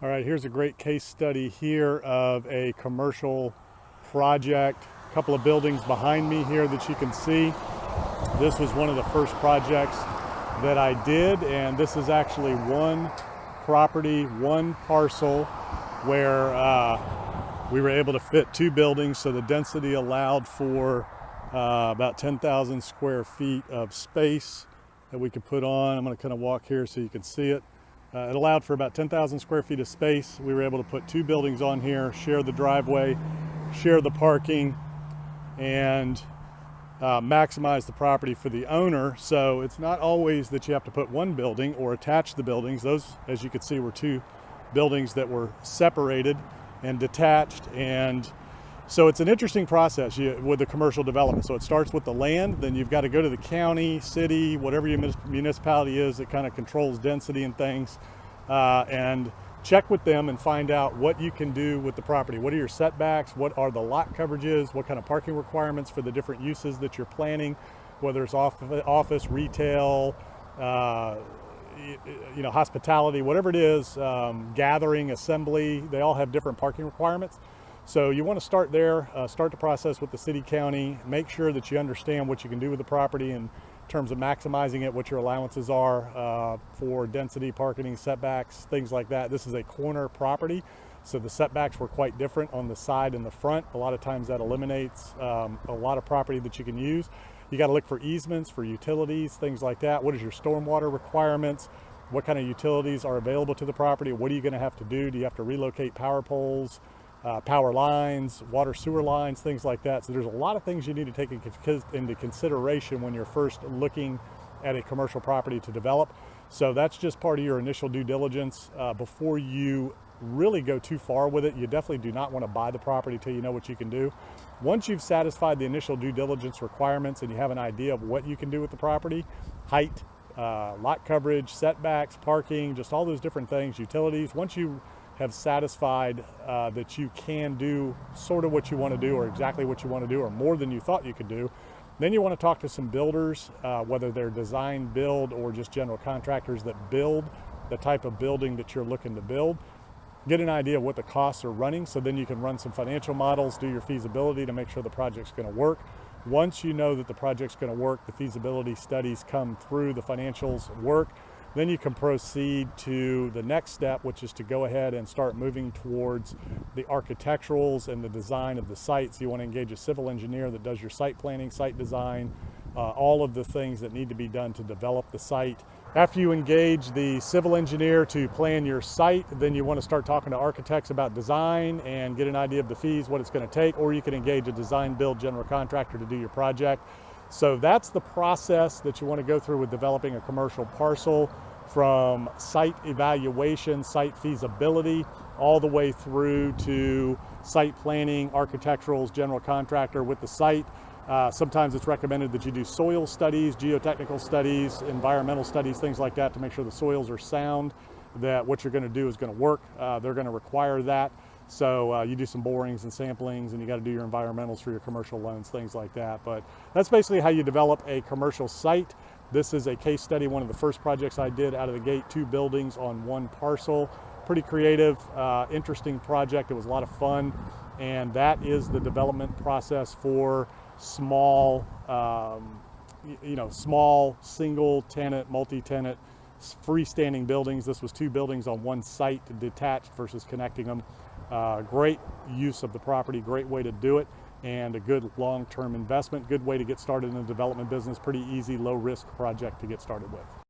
All right, here's a great case study here of a commercial project. A couple of buildings behind me here that you can see. This was one of the first projects that I did, and this is actually one property, one parcel where we were able to fit two buildings, so the density allowed for about 10,000 square feet of space that we could put on. I'm going to kind of walk here so you can see it. It allowed for about 10,000 square feet of space. We were able to put two buildings on here, share the driveway, share the parking, and maximize the property for the owner. So it's not always that you have to put one building or attach the buildings. Those, as you can see, were two buildings that were separated and detached. And so it's an interesting process with the commercial development. So it starts with the land, then you've got to go to the county, city, whatever your municipality is that kind of controls density and things, and check with them and find out what you can do with the property. What are your setbacks? What are the lot coverages? What kind of parking requirements for the different uses that you're planning, whether it's office, retail, hospitality, whatever it is, gathering, assembly, they all have different parking requirements. So you want to start there, start the process with the city, county, make sure that you understand what you can do with the property in terms of maximizing it, what your allowances are for density, parking, setbacks, things like that. This is a corner property, so the setbacks were quite different on the side and the front. A lot of times that eliminates a lot of property that you can use. You got to look for easements, for utilities, things like that. What is your stormwater requirements? What kind of utilities are available to the property? What are you going to have to do? Do you have to relocate power poles? Power lines, water sewer lines, things like that. So there's a lot of things you need to take into consideration when you're first looking at a commercial property to develop. So that's just part of your initial due diligence. Before you really go too far with it, you definitely do not want to buy the property until you know what you can do. Once you've satisfied the initial due diligence requirements and you have an idea of what you can do with the property, height, lot coverage, setbacks, parking, just all those different things, utilities, once you have satisfied that you can do sort of what you want to do or exactly what you want to do or more than you thought you could do, then you want to talk to some builders, whether they're design, build, or just general contractors that build the type of building that you're looking to build. Get an idea of what the costs are running, so then you can run some financial models, do your feasibility to make sure the project's going to work. Once you know that the project's going to work, the feasibility studies come through, the financials work, then you can proceed to the next step, which is to go ahead and start moving towards the architecturals and the design of the site. So you want to engage a civil engineer that does your site planning, site design, all of the things that need to be done to develop the site. After you engage the civil engineer to plan your site, then you want to start talking to architects about design and get an idea of the fees, what it's going to take, or you can engage a design build general contractor to do your project. So that's the process that you want to go through with developing a commercial parcel, from site evaluation, site feasibility, all the way through to site planning, architecturals, general contractor with the site. Sometimes it's recommended that you do soil studies, geotechnical studies, environmental studies, things like that to make sure the soils are sound, that what you're going to do is going to work. They're going to require that. So you do some borings and samplings, and you got to do your environmentals for your commercial loans, things like that. But that's basically how you develop a commercial site. This is a case study, one of the first projects I did out of the gate, two buildings on one parcel. Pretty creative, interesting project. It was a lot of fun. And that is the development process for small, small single tenant, multi-tenant, freestanding buildings. This was two buildings on one site, detached versus connecting them. Great use of the property, great way to do it, and a good long-term investment, good way to get started in the development business, pretty easy, low-risk project to get started with.